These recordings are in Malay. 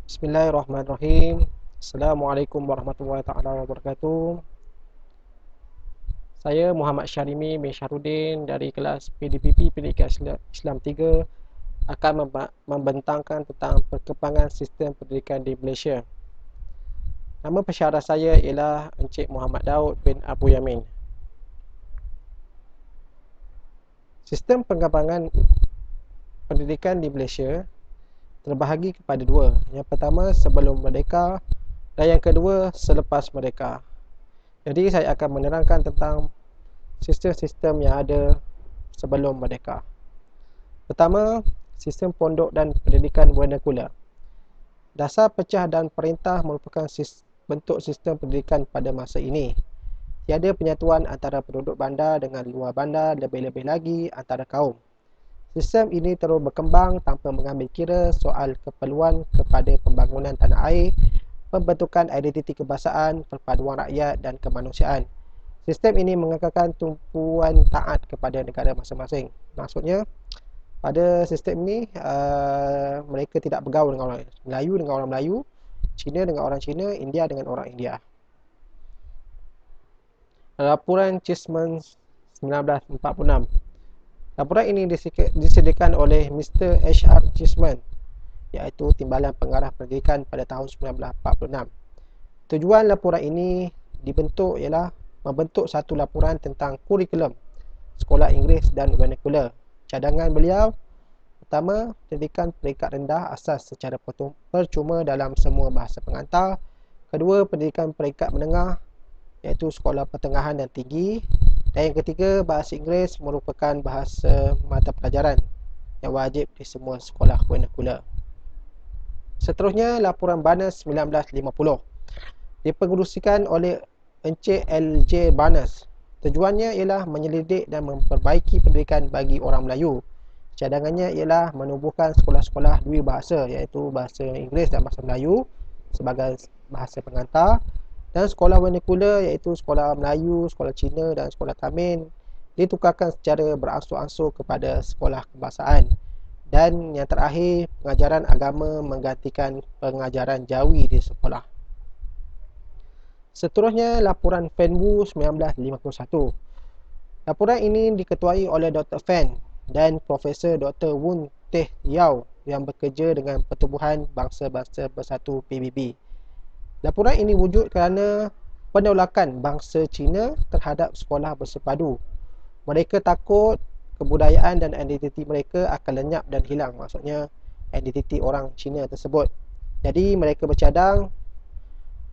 Bismillahirrahmanirrahim. Assalamualaikum warahmatullahi taala wabarakatuh. Saya Muhammad Syarimi bin Syarudin dari kelas PDPP Pendidikan Islam 3 akan membentangkan tentang perkembangan sistem pendidikan di Malaysia. Nama pensyarah saya ialah Encik Muhammad Daud bin Abu Yamin. Sistem pengembangan pendidikan di Malaysia terbahagi kepada dua. Yang pertama sebelum merdeka dan yang kedua selepas merdeka. Jadi saya akan menerangkan tentang sistem-sistem yang ada sebelum merdeka. Pertama, sistem pondok dan pendidikan vernacular. Dasar pecah dan perintah merupakan bentuk sistem pendidikan pada masa ini. Tiada penyatuan antara penduduk bandar dengan luar bandar, lebih-lebih lagi antara kaum. Sistem ini terus berkembang tanpa mengambil kira soal keperluan kepada pembangunan tanah air, pembentukan identiti kebangsaan, perpaduan rakyat dan kemanusiaan. Sistem ini mengekalkan tumpuan taat kepada negara masing-masing. Maksudnya, pada sistem ini, mereka tidak bergaul dengan orang Melayu dengan orang Melayu, Cina dengan orang Cina, India dengan orang India. Laporan Cheesman 1946. Laporan ini disediakan oleh Mr. H.R. Cheesman, iaitu Timbalan Pengarah Pendidikan pada tahun 1946. Tujuan laporan ini dibentuk ialah membentuk satu laporan tentang kurikulum sekolah Inggeris dan vernacular. Cadangan beliau: pertama, pendidikan peringkat rendah asas secara percuma dalam semua bahasa pengantar. Kedua, pendidikan peringkat menengah iaitu sekolah pertengahan dan tinggi. Dan yang ketiga, bahasa Inggeris merupakan bahasa mata pelajaran yang wajib di semua sekolah vernacular. Seterusnya, laporan Barnes 1950 dipengerusikan oleh Encik L.J. Barnes. Tujuannya ialah menyelidik dan memperbaiki pendidikan bagi orang Melayu. Cadangannya ialah menubuhkan sekolah-sekolah dua bahasa, iaitu bahasa Inggeris dan bahasa Melayu sebagai bahasa pengantar, dan sekolah vernacular iaitu sekolah Melayu, sekolah Cina dan sekolah Tamil ditukarkan secara beransur-ansur kepada sekolah kebangsaan. Dan yang terakhir, pengajaran agama menggantikan pengajaran Jawi di sekolah. Seterusnya, laporan Fenwu 1951. Laporan ini diketuai oleh Dr. Fen dan Profesor Dr. Woon Teh Yao yang bekerja dengan Pertubuhan Bangsa-Bangsa Bersatu PBB. Laporan ini wujud kerana penolakan bangsa Cina terhadap sekolah bersepadu. Mereka takut kebudayaan dan identiti mereka akan lenyap dan hilang, maksudnya identiti orang Cina tersebut. Jadi mereka bercadang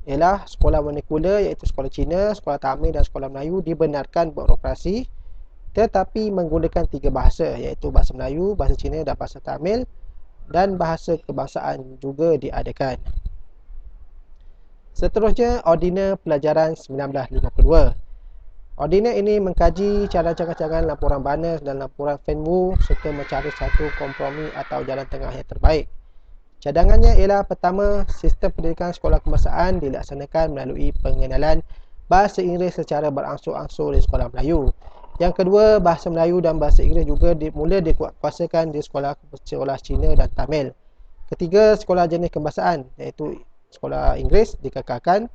ialah sekolah vernacular iaitu sekolah Cina, sekolah Tamil dan sekolah Melayu dibenarkan beroperasi tetapi menggunakan tiga bahasa iaitu bahasa Melayu, bahasa Cina dan bahasa Tamil, dan bahasa kebangsaan juga diadakan. Seterusnya, Ordinal Pelajaran 1952. Ordinal ini mengkaji cadangan-cadangan laporan Barnes dan laporan Fenwu serta mencari satu kompromi atau jalan tengah yang terbaik. Cadangannya ialah: pertama, sistem pendidikan sekolah kebangsaan dilaksanakan melalui pengenalan bahasa Inggeris secara beransur-ansur di sekolah Melayu. Yang kedua, bahasa Melayu dan bahasa Inggeris juga mula dikuatkuasakan di sekolah Cina dan Tamil. Ketiga, sekolah jenis kebangsaan iaitu sekolah Inggeris dikekalkan.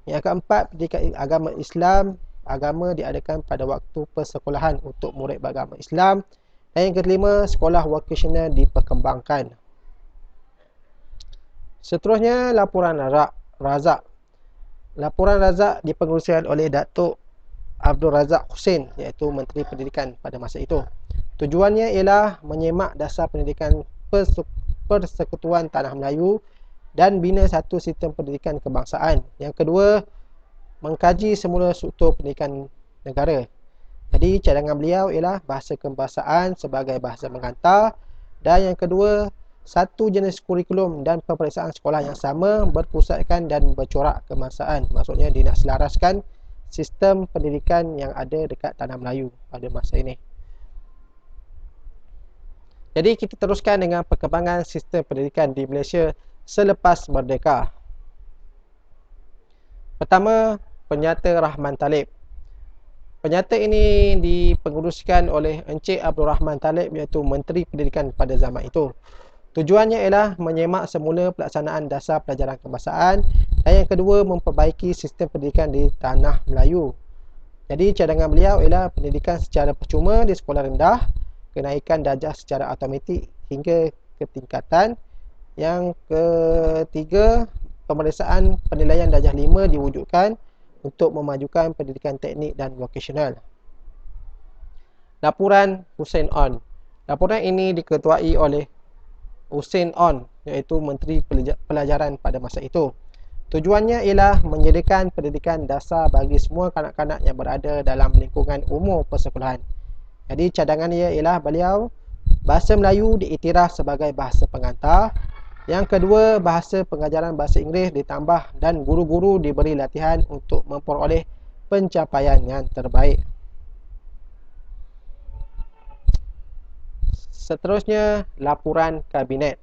Yang keempat, pendidikan agama Islam, agama diadakan pada waktu persekolahan untuk murid beragama Islam. Dan yang kelima, sekolah vocational diperkembangkan. Seterusnya, laporan Razak. Laporan Razak dipengerusikan oleh Datuk Abdul Razak Hussein, iaitu Menteri Pendidikan pada masa itu. Tujuannya ialah menyemak dasar pendidikan Persekutuan Tanah Melayu dan bina satu sistem pendidikan kebangsaan. Yang kedua, mengkaji semula struktur pendidikan negara. Jadi cadangan beliau ialah bahasa kebangsaan sebagai bahasa mengantar, dan yang kedua, satu jenis kurikulum dan peperiksaan sekolah yang sama, berpusatkan dan bercorak kebangsaan. Maksudnya dia nak selaraskan sistem pendidikan yang ada dekat Tanah Melayu pada masa ini. Jadi kita teruskan dengan perkembangan sistem pendidikan di Malaysia selepas merdeka. Pertama, Penyata Rahman Talib. Penyata ini dipengerusikan oleh Encik Abdul Rahman Talib, iaitu Menteri Pendidikan pada zaman itu. Tujuannya ialah menyemak semula pelaksanaan dasar pelajaran kebangsaan, dan yang kedua memperbaiki sistem pendidikan di tanah Melayu. Jadi cadangan beliau ialah pendidikan secara percuma di sekolah rendah, kenaikan darjah secara automatik hingga ke tingkatan. Yang ketiga, pemeriksaan penilaian darjah 5 diwujudkan untuk memajukan pendidikan teknik dan vokasional. Laporan Hussein On. Laporan ini diketuai oleh Hussein On, iaitu Menteri Pelajaran pada masa itu. Tujuannya ialah menyediakan pendidikan dasar bagi semua kanak-kanak yang berada dalam lingkungan umur persekolahan. Jadi cadangannya ialah beliau, bahasa Melayu diiktiraf sebagai bahasa pengantar. Yang kedua, bahasa pengajaran bahasa Inggeris ditambah dan guru-guru diberi latihan untuk memperoleh pencapaian yang terbaik. Seterusnya, laporan kabinet.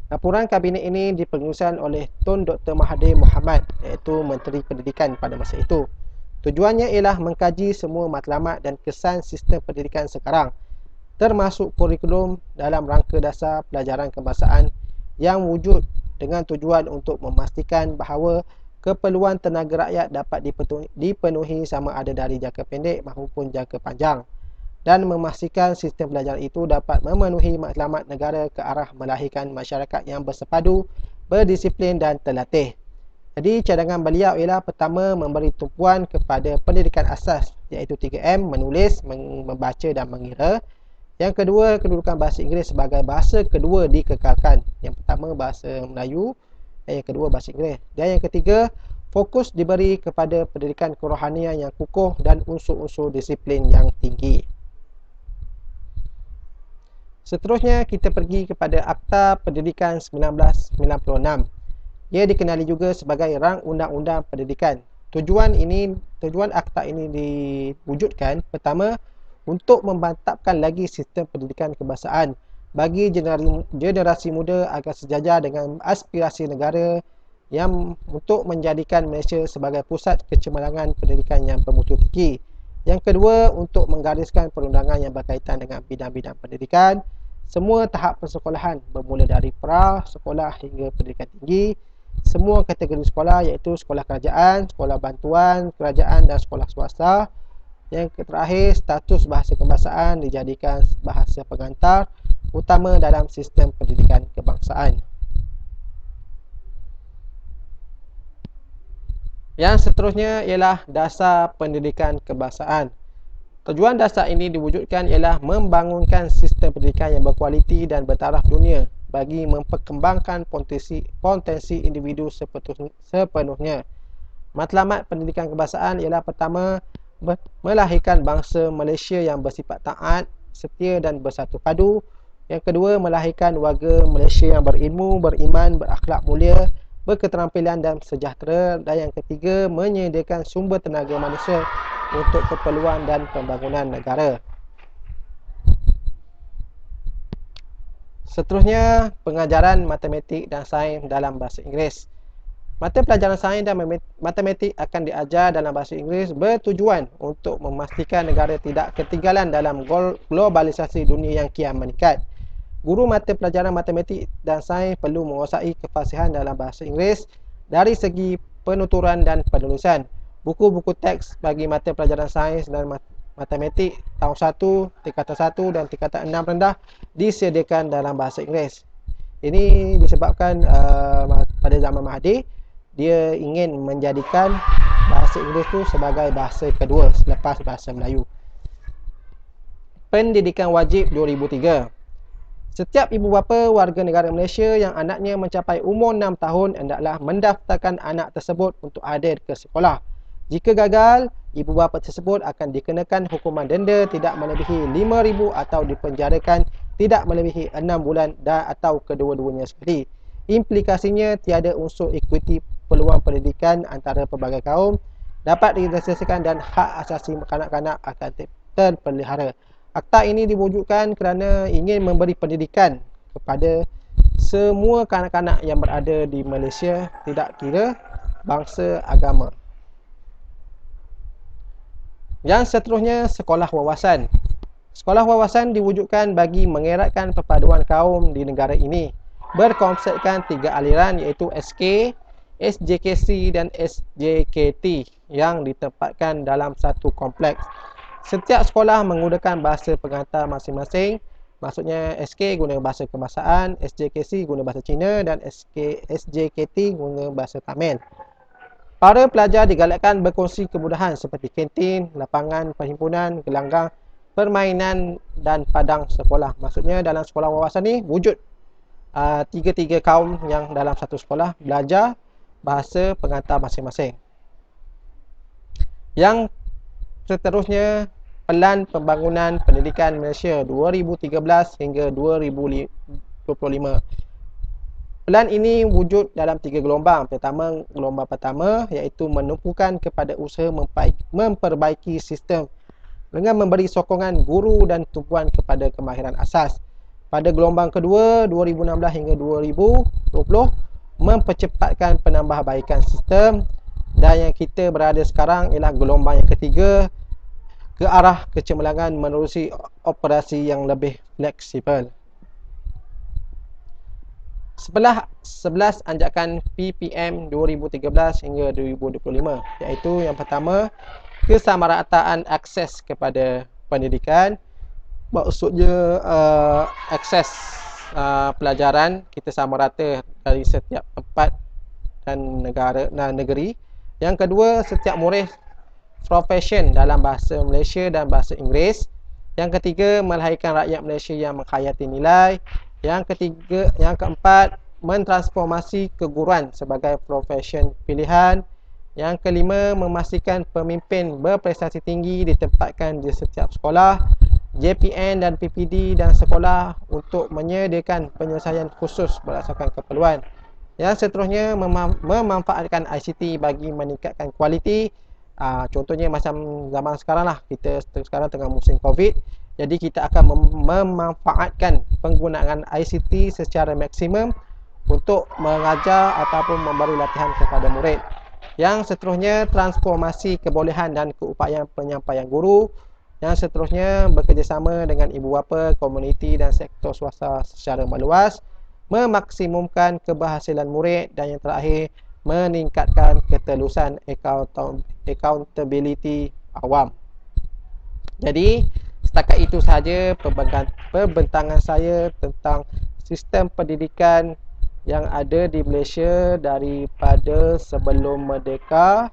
Laporan kabinet ini dipengerusikan oleh Tun Dr. Mahathir Mohamad, iaitu Menteri Pendidikan pada masa itu. Tujuannya ialah mengkaji semua matlamat dan kesan sistem pendidikan sekarang, termasuk kurikulum dalam rangka dasar pelajaran kebangsaan yang wujud dengan tujuan untuk memastikan bahawa keperluan tenaga rakyat dapat dipenuhi sama ada dari jangka pendek maupun jangka panjang, dan memastikan sistem belajar itu dapat memenuhi matlamat negara ke arah melahirkan masyarakat yang bersepadu, berdisiplin dan terlatih. Jadi cadangan beliau ialah pertama, memberi tumpuan kepada pendidikan asas iaitu 3M, menulis, membaca dan mengira. Yang kedua, kedudukan bahasa Inggeris sebagai bahasa kedua dikekalkan. Yang pertama bahasa Melayu dan yang kedua bahasa Inggeris. Dan yang ketiga, fokus diberi kepada pendidikan kerohanian yang kukuh dan unsur-unsur disiplin yang tinggi. Seterusnya kita pergi kepada Akta Pendidikan 1996. Ia dikenali juga sebagai Rang Undang-Undang Pendidikan. Tujuan akta ini diwujudkan pertama untuk memantapkan lagi sistem pendidikan kebangsaan bagi generasi muda agar sejajar dengan aspirasi negara yang untuk menjadikan Malaysia sebagai pusat kecemerlangan pendidikan yang bermutu tinggi. Yang kedua, untuk menggariskan perundangan yang berkaitan dengan bidang-bidang pendidikan semua tahap persekolahan bermula dari pra, sekolah hingga pendidikan tinggi, semua kategori sekolah iaitu sekolah kerajaan, sekolah bantuan kerajaan dan sekolah swasta. Yang terakhir, status bahasa kebangsaan dijadikan bahasa pengantar utama dalam sistem pendidikan kebangsaan. Yang seterusnya ialah dasar pendidikan kebangsaan. Tujuan dasar ini diwujudkan ialah membangunkan sistem pendidikan yang berkualiti dan bertaraf dunia bagi memperkembangkan potensi individu sepenuhnya. Matlamat pendidikan kebangsaan ialah pertama, melahirkan bangsa Malaysia yang bersifat taat, setia dan bersatu padu. Yang kedua, melahirkan warga Malaysia yang berilmu, beriman, berakhlak mulia, berketerampilan dan sejahtera. Dan yang ketiga, menyediakan sumber tenaga manusia untuk keperluan dan pembangunan negara. Seterusnya, pengajaran matematik dan sains dalam bahasa Inggeris. Mata pelajaran sains dan matematik akan diajar dalam bahasa Inggeris bertujuan untuk memastikan negara tidak ketinggalan dalam globalisasi dunia yang kian meningkat. Guru mata pelajaran matematik dan sains perlu menguasai kefasihan dalam bahasa Inggeris dari segi penuturan dan penulisan. Buku-buku teks bagi mata pelajaran sains dan matematik tahun 1, tingkatan 1 dan tingkatan 6 rendah disediakan dalam bahasa Inggeris. Ini disebabkan pada zaman Mahathir, dia ingin menjadikan bahasa Inggeris itu sebagai bahasa kedua selepas bahasa Melayu. Pendidikan wajib 2003. Setiap ibu bapa warga negara Malaysia yang anaknya mencapai umur 6 tahun hendaklah mendaftarkan anak tersebut untuk hadir ke sekolah. Jika gagal, ibu bapa tersebut akan dikenakan hukuman denda tidak melebihi RM5,000 atau dipenjarakan tidak melebihi 6 bulan dan atau kedua-duanya sekali. Implikasinya, tiada unsur equity peluang pendidikan antara pelbagai kaum dapat direalisasikan dan hak asasi kanak-kanak akan terpelihara. Akta ini diwujudkan kerana ingin memberi pendidikan kepada semua kanak-kanak yang berada di Malaysia, tidak kira bangsa, agama. Yang seterusnya, sekolah wawasan. Sekolah wawasan diwujudkan bagi mengeratkan perpaduan kaum di negara ini. berkonsepkan 3 aliran iaitu SK, SJKC dan SJKT yang ditempatkan dalam satu kompleks. Setiap sekolah menggunakan bahasa pengantar masing-masing. Maksudnya SK guna bahasa kebangsaan, SJKC guna bahasa Cina dan SJKT guna bahasa Tamil. Para pelajar digalakkan berkongsi kemudahan seperti kantin, lapangan perhimpunan, gelanggang, permainan dan padang sekolah. Maksudnya dalam sekolah wawasan ni wujud tiga-tiga kaum yang dalam satu sekolah belajar bahasa pengantar masing-masing. Yang seterusnya, Pelan Pembangunan Pendidikan Malaysia 2013 hingga 2025. Pelan ini wujud dalam 3 gelombang. Gelombang pertama iaitu menumpukan kepada usaha memperbaiki sistem dengan memberi sokongan guru dan tumpuan kepada kemahiran asas. Pada gelombang kedua 2016 hingga 2020 mempercepatkan penambahbaikan sistem, dan yang kita berada sekarang ialah gelombang yang ketiga ke arah kecemerlangan menerusi operasi yang lebih fleksibel. 11 anjakan PPM 2013 hingga 2025 iaitu yang pertama, kesamarataan akses kepada pendidikan. Maksudnya akses pelajaran kita sama rata dari setiap tempat dan negeri. Yang kedua, setiap murid profession dalam bahasa Malaysia dan bahasa Inggeris. Yang ketiga, melahirkan rakyat Malaysia yang menghayati nilai. Yang keempat, mentransformasi keguruan sebagai profession pilihan. Yang kelima, memastikan pemimpin berprestasi tinggi ditempatkan di setiap sekolah, JPN dan PPD dan sekolah untuk menyediakan penyelesaian khusus berdasarkan keperluan. Yang seterusnya, memanfaatkan ICT bagi meningkatkan kualiti. Contohnya macam zaman sekarang lah, kita sekarang tengah musim COVID, jadi kita akan memanfaatkan penggunaan ICT secara maksimum untuk mengajar ataupun memberi latihan kepada murid. Yang seterusnya, transformasi kebolehan dan keupayaan penyampaian guru. Yang seterusnya, bekerjasama dengan ibu bapa, komuniti dan sektor swasta secara meluas, memaksimumkan keberhasilan murid. Dan yang terakhir, meningkatkan ketelusan accountability awam. Jadi setakat itu sahaja perbentangan saya tentang sistem pendidikan yang ada di Malaysia daripada sebelum merdeka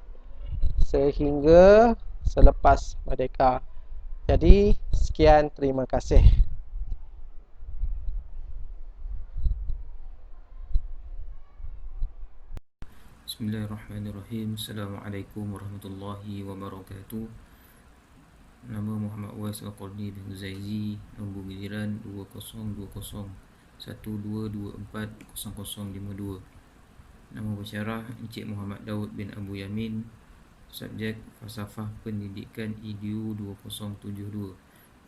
sehingga selepas merdeka. Jadi sekian, terima kasih. Bismillahirrahmanirrahim. Assalamualaikum warahmatullahi wabarakatuh. Nama Muhammad Uwais Al-Qarni bin Zaizi. Nombor giliran 202012240052. Nama pensyarah Encik Muhammad Daud bin Abu Yamin. Subjek Falsafah Pendidikan EDU 2072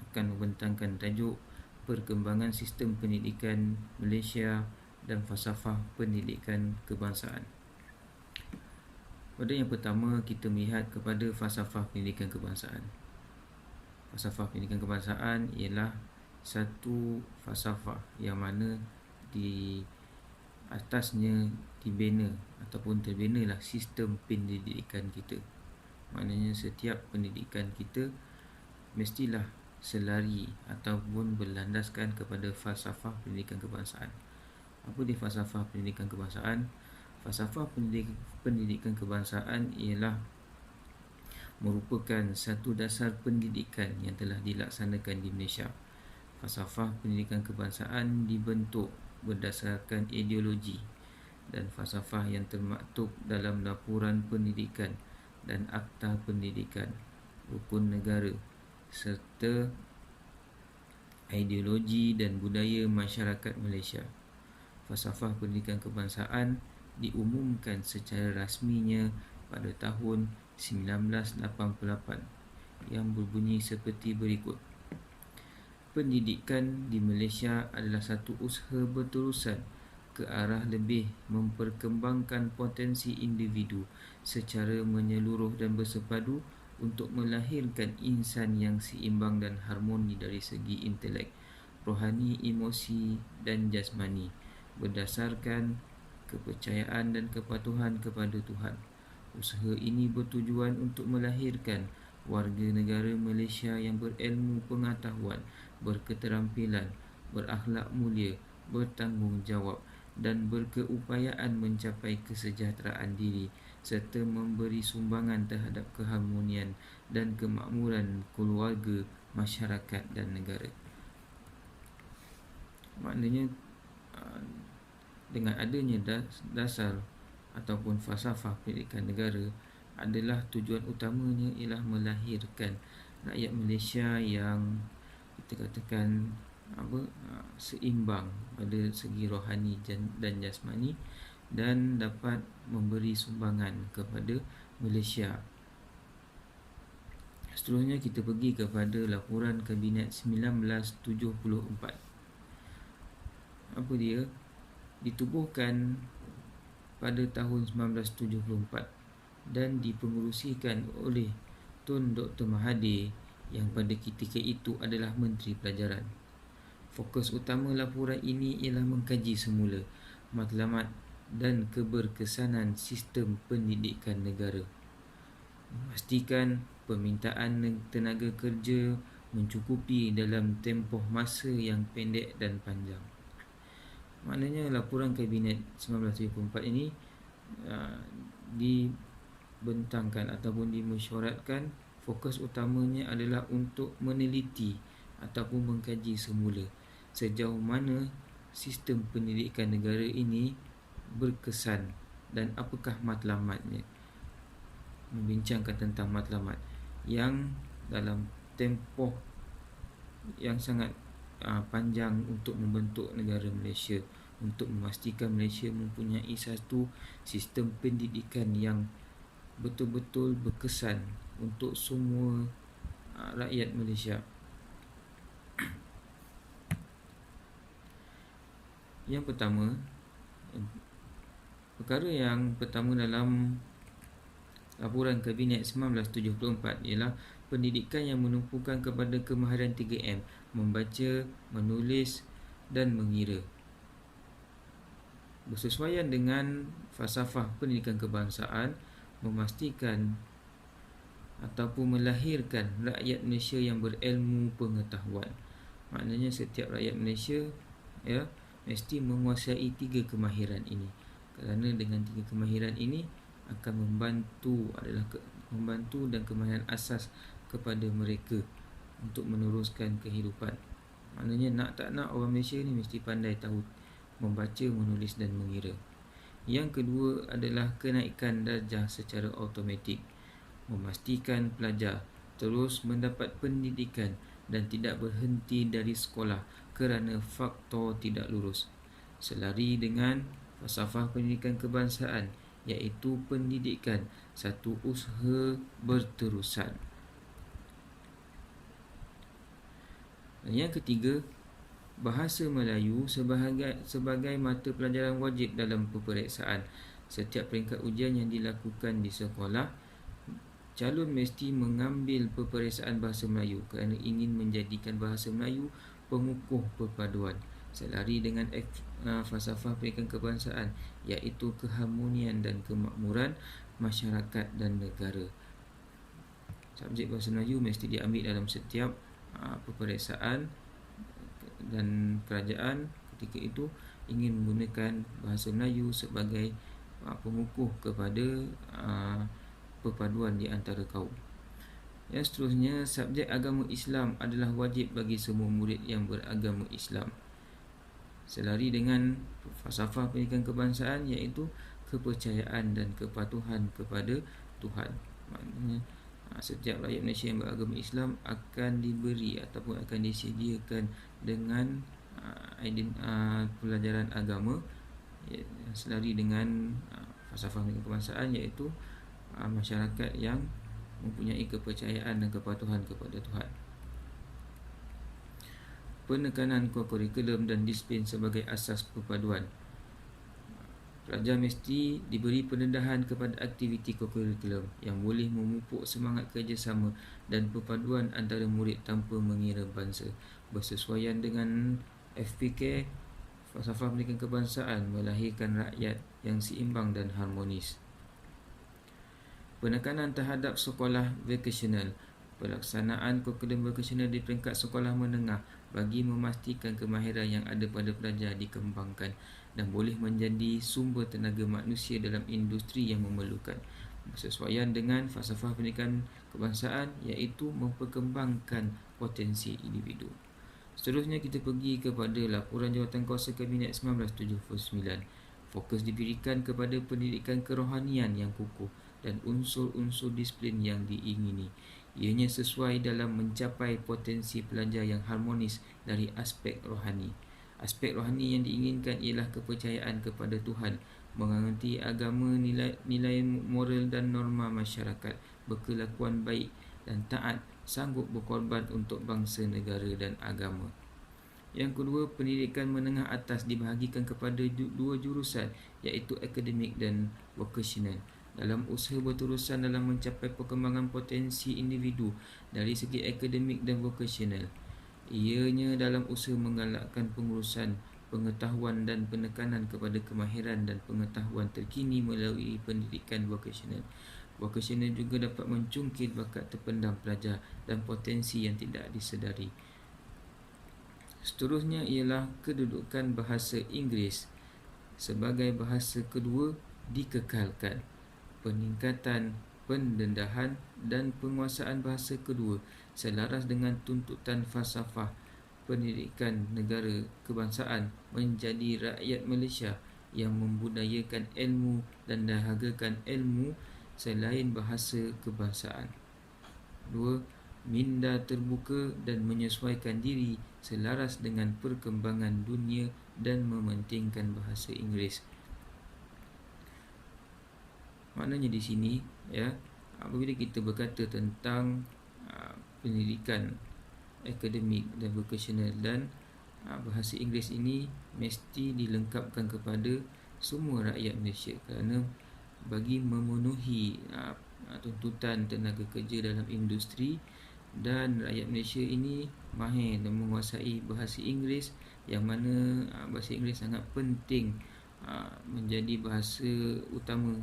akan membentangkan tajuk Perkembangan Sistem Pendidikan Malaysia dan Falsafah Pendidikan Kebangsaan. Pada yang pertama, kita melihat kepada falsafah pendidikan kebangsaan. Falsafah pendidikan kebangsaan ialah satu falsafah yang mana di atasnya dibina ataupun terbinalah sistem pendidikan kita. Maknanya setiap pendidikan kita mestilah selari ataupun berlandaskan kepada falsafah pendidikan kebangsaan. Apa dia falsafah pendidikan kebangsaan? Falsafah pendidikan kebangsaan ialah merupakan satu dasar pendidikan yang telah dilaksanakan di Malaysia. Falsafah pendidikan kebangsaan dibentuk berdasarkan ideologi dan falsafah yang termaktub dalam laporan pendidikan dan akta pendidikan rukun negara serta ideologi dan budaya masyarakat Malaysia. Falsafah pendidikan kebangsaan diumumkan secara rasminya pada tahun 1988 yang berbunyi seperti berikut. Pendidikan di Malaysia adalah satu usaha berterusan ke arah lebih memperkembangkan potensi individu secara menyeluruh dan bersepadu untuk melahirkan insan yang seimbang dan harmoni dari segi intelek, rohani, emosi dan jasmani, berdasarkan kepercayaan dan kepatuhan kepada Tuhan. Usaha ini bertujuan untuk melahirkan warga negara Malaysia yang berilmu pengetahuan, berketerampilan, berakhlak mulia, bertanggungjawab dan berkeupayaan mencapai kesejahteraan diri serta memberi sumbangan terhadap keharmonian dan kemakmuran keluarga, masyarakat dan negara. Maknanya dengan adanya dasar ataupun falsafah pendidikan negara adalah tujuan utamanya ialah melahirkan rakyat Malaysia yang kita katakan seimbang pada segi rohani dan jasmani dan dapat memberi sumbangan kepada Malaysia. Seterusnya kita pergi kepada laporan Kabinet 1974. Apa dia? Ditubuhkan pada tahun 1974 dan dipengerusikan oleh Tun Dr. Mahathir yang pada ketika itu adalah Menteri Pelajaran. Fokus utama laporan ini ialah mengkaji semula matlamat dan keberkesanan sistem pendidikan negara, memastikan permintaan tenaga kerja mencukupi dalam tempoh masa yang pendek dan panjang. Maknanya laporan Kabinet 1974 ini dibentangkan ataupun dimesyuaratkan fokus utamanya adalah untuk meneliti ataupun mengkaji semula sejauh mana sistem pendidikan negara ini berkesan dan apakah matlamatnya. Membincangkan tentang matlamat yang dalam tempoh yang sangat panjang untuk membentuk negara Malaysia, untuk memastikan Malaysia mempunyai satu sistem pendidikan yang betul-betul berkesan untuk semua rakyat Malaysia. Yang pertama, perkara yang pertama dalam laporan Kabinet 1974 ialah pendidikan yang menumpukan kepada kemahiran 3M, membaca, menulis dan mengira. Bersesuaian dengan falsafah pendidikan kebangsaan, memastikan ataupun melahirkan rakyat Malaysia yang berilmu pengetahuan. Maknanya setiap rakyat Malaysia mesti menguasai 3 kemahiran ini. Kerana dengan 3 kemahiran ini akan membantu dan kemahiran asas kepada mereka untuk meneruskan kehidupan. Maknanya nak tak nak orang Malaysia ni mesti pandai tahu membaca, menulis dan mengira. Yang kedua adalah kenaikan darjah secara automatik, memastikan pelajar terus mendapat pendidikan dan tidak berhenti dari sekolah kerana faktor tidak lurus, selari dengan falsafah pendidikan kebangsaan iaitu pendidikan satu usaha berterusan. Dan yang ketiga, bahasa Melayu sebagai mata pelajaran wajib dalam peperiksaan. Setiap peringkat ujian yang dilakukan di sekolah, calon mesti mengambil peperiksaan bahasa Melayu kerana ingin menjadikan bahasa Melayu pengukuh perpaduan, selari dengan falsafah pendidikan kebangsaan iaitu keharmonian dan kemakmuran masyarakat dan negara. Subjek bahasa Melayu mesti diambil dalam setiap peperiksaan dan kerajaan ketika itu ingin menggunakan bahasa Melayu sebagai pengukuh kepada perpaduan di antara kaum. Yang seterusnya, subjek agama Islam adalah wajib bagi semua murid yang beragama Islam, selari dengan falsafah pendidikan kebangsaan iaitu kepercayaan dan kepatuhan kepada Tuhan. Maknanya setiap rakyat Malaysia yang beragama Islam akan diberi ataupun akan disediakan dengan pelajaran agama selari dengan falsafah pendidikan kebangsaan iaitu masyarakat yang mempunyai kepercayaan dan kepatuhan kepada Tuhan. Penekanan kurikulum dan disiplin sebagai asas perpaduan. Pelajar mesti diberi pendedahan kepada aktiviti kurikulum yang boleh memupuk semangat kerjasama dan perpaduan antara murid tanpa mengira bangsa, bersesuaian dengan FPK Falsafah pendidikan kebangsaan melahirkan rakyat yang seimbang dan harmonis. Penekanan terhadap sekolah vokasional. Pelaksanaan kurikulum vokasional di peringkat sekolah menengah bagi memastikan kemahiran yang ada pada pelajar dikembangkan dan boleh menjadi sumber tenaga manusia dalam industri yang memerlukan. Bersesuaian dengan falsafah pendidikan kebangsaan iaitu memperkembangkan potensi individu. Seterusnya kita pergi kepada laporan Jawatan Kuasa Kabinet 1979. Fokus diberikan kepada pendidikan kerohanian yang kukuh dan unsur-unsur disiplin yang diingini. Ianya sesuai dalam mencapai potensi pelajar yang harmonis dari aspek rohani. Aspek rohani yang diinginkan ialah kepercayaan kepada Tuhan, mengerti agama, nilai moral dan norma masyarakat, berkelakuan baik dan taat, sanggup berkorban untuk bangsa, negara dan agama. Yang kedua, pendidikan menengah atas dibahagikan kepada dua jurusan iaitu akademik dan vocational. Dalam usaha berterusan dalam mencapai perkembangan potensi individu dari segi akademik dan vocational, ianya dalam usaha menggalakkan pengurusan pengetahuan dan penekanan kepada kemahiran dan pengetahuan terkini melalui pendidikan vocational. Vocational juga dapat mencungkil bakat terpendam pelajar dan potensi yang tidak disedari. Seterusnya ialah kedudukan bahasa Inggeris sebagai bahasa kedua dikekalkan. Peningkatan pendedahan dan penguasaan bahasa kedua selaras dengan tuntutan falsafah pendidikan negara kebangsaan menjadi rakyat Malaysia yang membudayakan ilmu dan dahagakan ilmu selain bahasa kebangsaan. 2. Minda terbuka dan menyesuaikan diri selaras dengan perkembangan dunia dan mementingkan bahasa Inggeris. Maknanya di sini apabila kita berkata tentang pendidikan akademik dan vocational dan bahasa Inggeris ini mesti dilengkapkan kepada semua rakyat Malaysia kerana bagi memenuhi tuntutan tenaga kerja dalam industri dan rakyat Malaysia ini mahir dan menguasai bahasa Inggeris yang mana bahasa Inggeris sangat penting menjadi bahasa utama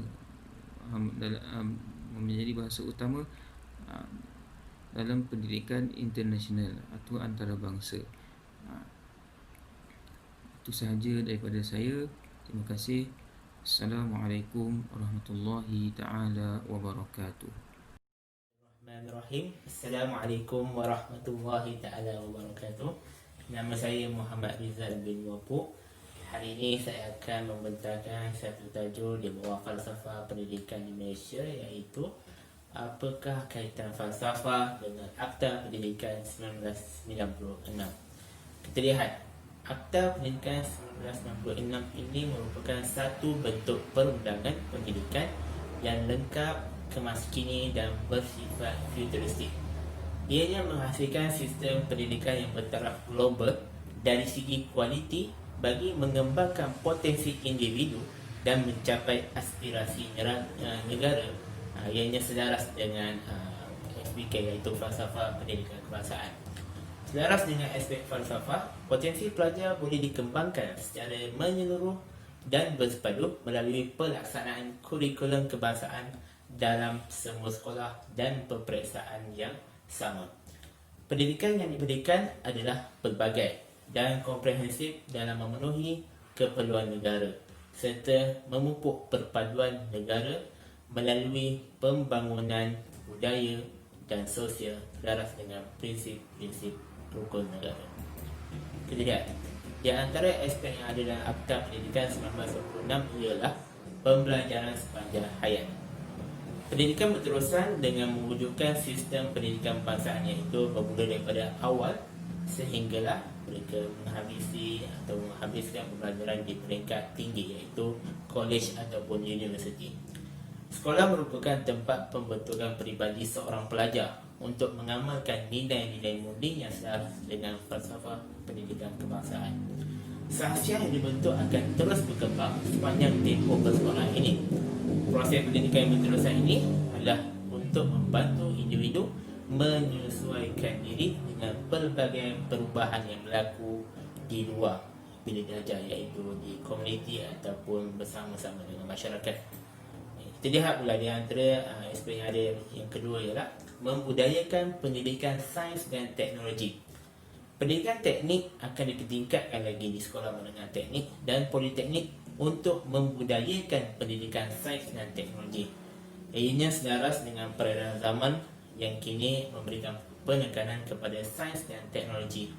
dalam pendidikan internasional atau antarabangsa. Itu sahaja daripada saya. Terima kasih. Assalamualaikum warahmatullahi taala wabarakatuh. Bismillahirrahmanirrahim. Assalamualaikum warahmatullahi taala wabarakatuh. Nama saya Muhammad Rizal bin Wapuk. Hari ini saya akan membentangkan satu tajuk di bawah falsafah pendidikan di Malaysia, iaitu apakah kaitan falsafah dengan Akta Pendidikan 1996. Kita lihat, Akta Pendidikan 1996 ini merupakan satu bentuk perundangan pendidikan yang lengkap, kemaskini dan bersifat futuristik. Ianya menghasilkan sistem pendidikan yang bertaraf global dari segi kualiti bagi mengembangkan potensi individu dan mencapai aspirasi negara. Ianya selaras dengan SPK, iaitu falsafah pendidikan kebangsaan. Selaras dengan aspek falsafah, potensi pelajar boleh dikembangkan secara menyeluruh dan bersepadu melalui pelaksanaan kurikulum kebangsaan dalam semua sekolah dan peperiksaan yang sama. Pendidikan yang diberikan adalah pelbagai dan komprehensif dalam memenuhi keperluan negara serta memupuk perpaduan negara melalui pembangunan budaya dan sosial selaras dengan prinsip-prinsip rukun negara. Kita lihat, di antara aspek yang ada dalam Akta Pendidikan 1996 ialah pembelajaran sepanjang hayat. Pendidikan berterusan dengan mewujudkan sistem pendidikan kebangsaan, iaitu bermula daripada awal sehinggalah mereka menghabiskan pembelajaran di peringkat tinggi, iaitu college ataupun universiti. Sekolah merupakan tempat pembentukan peribadi seorang pelajar untuk mengamalkan nilai-nilai murni yang selaras dengan falsafah pendidikan kebangsaan. Sahasia yang dibentuk akan terus berkembang sepanjang tempoh persekolahan ini. Proses pendidikan yang berterusan ini adalah untuk membantu individu menyesuaikan diri dengan pelbagai perubahan yang berlaku di luar. bila dia ajar, iaitu di komuniti ataupun bersama-sama dengan masyarakat. Kita lihat pula di antara aspek yang ada yang kedua ialah membudayakan pendidikan sains dan teknologi. Pendidikan teknik akan ditingkatkan lagi di sekolah menengah teknik dan politeknik untuk membudayakan pendidikan sains dan teknologi. Ianya selaras dengan peredaran zaman yang kini memberikan penekanan kepada sains dan teknologi.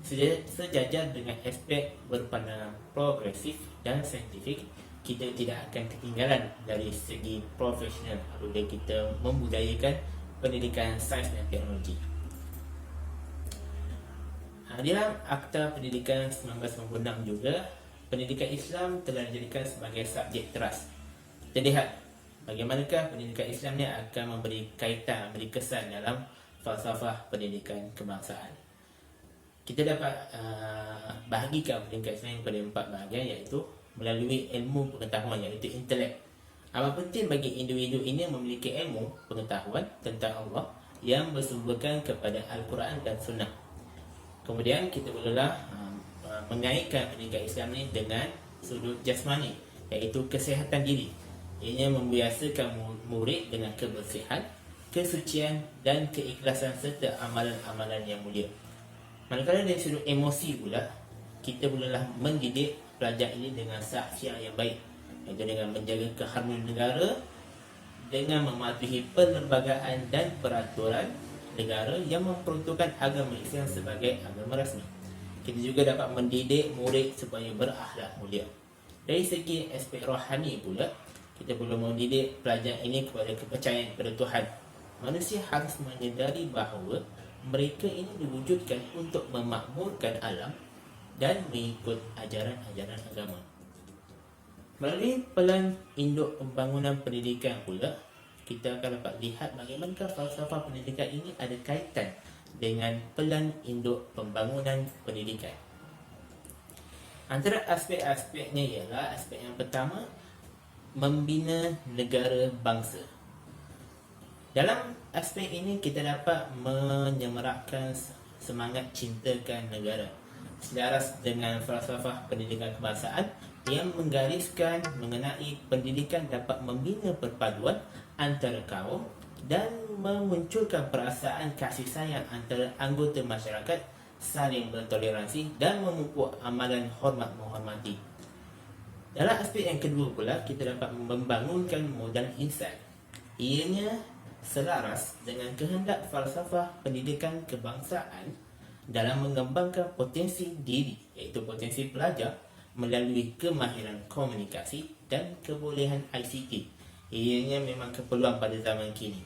Sejajar dengan aspek berpandangan progresif dan saintifik, kita tidak akan ketinggalan dari segi profesional apabila kita membudayakan pendidikan sains dan teknologi. Dalam Akta Pendidikan 1996 juga, pendidikan Islam telah dijadikan sebagai subjek teras. Kita lihat bagaimanakah pendidikan Islam ni akan memberi kaitan, memberi kesan dalam falsafah pendidikan kebangsaan. Kita dapat bahagikan pendidikan Islam kepada 4 bahagian, iaitu melalui ilmu pengetahuan, iaitu intelek. Amat penting bagi individu ini memiliki ilmu pengetahuan tentang Allah yang bersumberkan kepada Al-Quran dan Sunnah. Kemudian kita bolehlah mengaitkan pendidikan Islam ni dengan sudut jasmani, iaitu kesihatan diri. Ianya membiasakan murid dengan kebersihan, kesucian dan keikhlasan serta amalan-amalan yang mulia. Manakala dari sudut emosi pula, kita bolehlah mendidik pelajar ini dengan saksian yang baik, iaitu dengan menjaga keharmonian negara, dengan mematuhi perlembagaan dan peraturan negara yang memperuntukkan agama Islam sebagai agama rasmi. Kita juga dapat mendidik murid supaya berakhlak mulia. Dari segi aspek rohani pula, kita perlu mendidik pelajar ini kepada kepercayaan kepada Tuhan. Manusia harus menyedari bahawa mereka ini diwujudkan untuk memakmurkan alam dan mengikut ajaran-ajaran agama. Melalui pelan induk pembangunan pendidikan pula, kita akan dapat lihat bagaimanakah falsafah pendidikan ini ada kaitan dengan pelan induk pembangunan pendidikan. Antara aspek-aspeknya ialah aspek yang pertama, membina negara bangsa. Dalam aspek ini kita dapat menyemarakkan semangat cintakan negara selaras dengan falsafah pendidikan kebangsaan yang menggariskan mengenai pendidikan dapat membina perpaduan antara kaum dan memunculkan perasaan kasih sayang antara anggota masyarakat, saling bertoleransi dan memupuk amalan hormat menghormati. Dalam aspek yang kedua pula, kita dapat membangunkan modal insan. Ianya selaras dengan kehendak falsafah pendidikan kebangsaan dalam mengembangkan potensi diri, iaitu potensi pelajar melalui kemahiran komunikasi dan kebolehan ICT. Ianya memang keperluan pada zaman kini.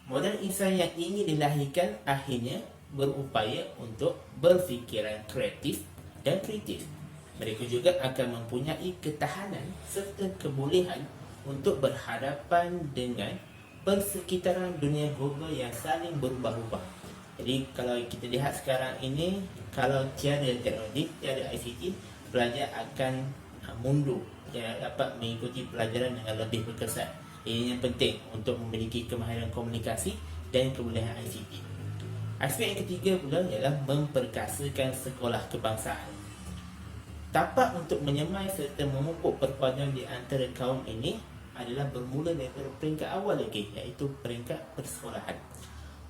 Modal insan yang ingin dilahirkan akhirnya berupaya untuk berfikiran kreatif dan kritis. Mereka juga akan mempunyai ketahanan serta kebolehan untuk berhadapan dengan persekitaran dunia global yang saling berubah-ubah. Jadi kalau kita lihat sekarang ini, kalau tiada teknologi, tiada ICT, pelajar akan mundur, tidak dapat mengikuti pelajaran dengan lebih berkesan. Ini yang penting untuk memiliki kemahiran komunikasi dan kebolehan ICT. Aspek yang ketiga pula ialah memperkasakan sekolah kebangsaan. Tapak untuk menyemai serta memupuk perpaduan di antara kaum ini adalah bermula daripada peringkat awal lagi, iaitu peringkat persekolahan.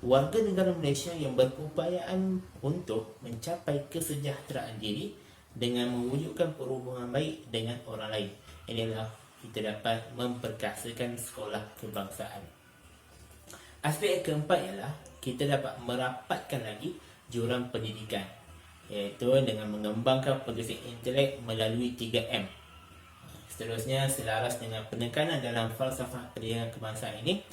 Warga negara Malaysia yang berupayaan untuk mencapai kesejahteraan diri dengan mewujudkan perhubungan baik dengan orang lain. Inilah kita dapat memperkasakan sekolah kebangsaan. Aspek yang keempat ialah kita dapat merapatkan lagi jurang pendidikan, iaitu dengan mengembangkan potensi intelek melalui 3M. Seterusnya, selaras dengan penekanan dalam falsafah pendidikan kebangsaan ini,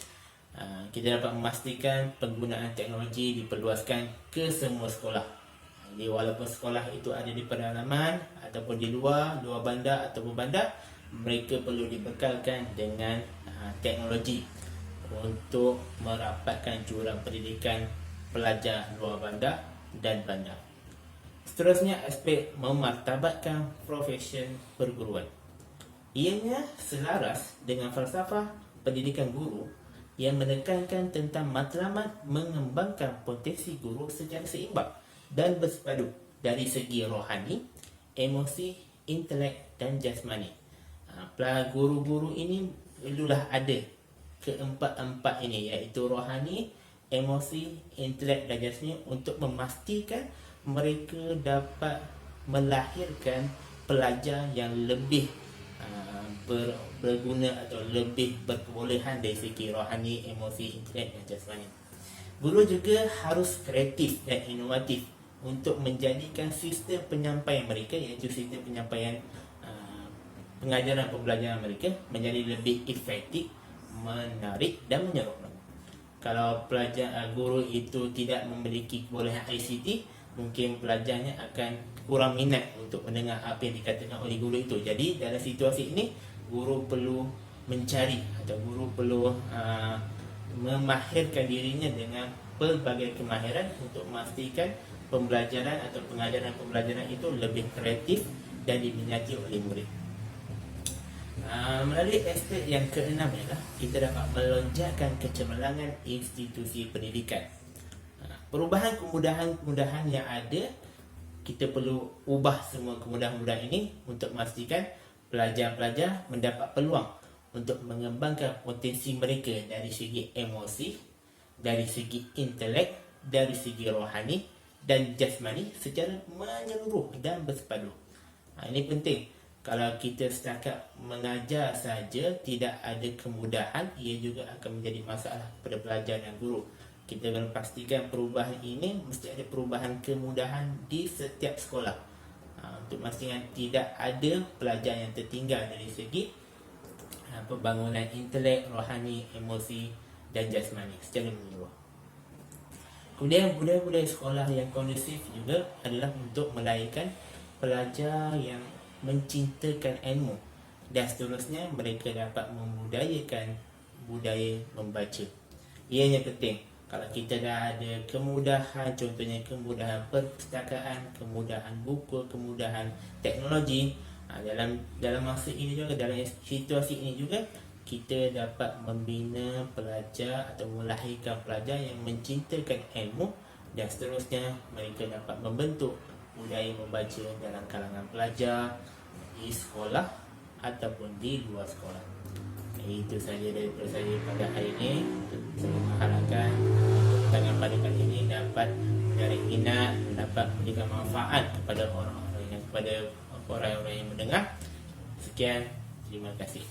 kita dapat memastikan penggunaan teknologi diperluaskan ke semua sekolah. Jadi walaupun sekolah itu ada di pedalaman ataupun di luar bandar ataupun bandar, mereka perlu dibekalkan dengan teknologi untuk merapatkan jurang pendidikan pelajar luar bandar dan bandar. Seterusnya, aspek memartabatkan profesion perguruan. Ianya selaras dengan falsafah pendidikan guru yang menekankan tentang matlamat mengembangkan potensi guru secara seimbang dan bersepadu dari segi rohani, emosi, intelek dan jasmani. Guru-guru ini perlulah ada keempat-empat ini, iaitu rohani, emosi, intelek dan jasmani, untuk memastikan mereka dapat melahirkan pelajar yang lebih berguna atau lebih berkebolehan dari segi rohani, emosi, intelek dan jasmani. Guru juga harus kreatif dan inovatif untuk menjadikan sistem penyampaian mereka, iaitu sistem penyampaian pengajaran pembelajaran mereka menjadi lebih efektif, menarik dan menyeronok. Kalau guru itu tidak memiliki kebolehan ICT, mungkin pelajarnya akan kurang minat untuk mendengar apa yang dikatakan oleh guru itu. Jadi dalam situasi ini, guru perlu mencari atau guru perlu memahirkan dirinya dengan pelbagai kemahiran untuk memastikan pembelajaran atau pengajaran pembelajaran itu lebih kreatif dan diminati oleh murid. Melalui aspek yang keenam ialah kita dapat melonjakkan kecemerlangan institusi pendidikan. Perubahan kemudahan-kemudahan yang ada, kita perlu ubah semua kemudahan-kemudahan ini untuk memastikan pelajar-pelajar mendapat peluang untuk mengembangkan potensi mereka dari segi emosi, dari segi intelek, dari segi rohani dan jasmani secara menyeluruh dan bersepadu. Ini penting. Kalau kita setakat mengajar saja, tidak ada kemudahan, ia juga akan menjadi masalah pada pelajar dan guru. Kita kena pastikan perubahan ini mesti ada perubahan kemudahan di setiap sekolah, untuk memastikan tidak ada pelajar yang tertinggal dari segi pembangunan intelek, rohani, emosi dan jasmani secara menyeluruh. Kemudian budaya-budaya sekolah yang kondusif juga adalah untuk melahirkan pelajar yang mencintakan ilmu, dan seterusnya mereka dapat membudayakan budaya membaca. Ianya penting. Kalau kita dah ada kemudahan, contohnya kemudahan perpustakaan, kemudahan buku, kemudahan teknologi, dalam masa ini juga, dalam situasi ini juga, kita dapat membina pelajar atau melahirkan pelajar yang mencintakan ilmu, dan seterusnya mereka dapat membentuk budaya membaca dalam kalangan pelajar di sekolah ataupun di luar sekolah. Itu sahaja daripada saya pada hari ini. Saya mengharapkan tangan pada kali ini dapat menarik minat, dapat memberikan manfaat kepada orang-orang yang mendengar. Sekian, terima kasih.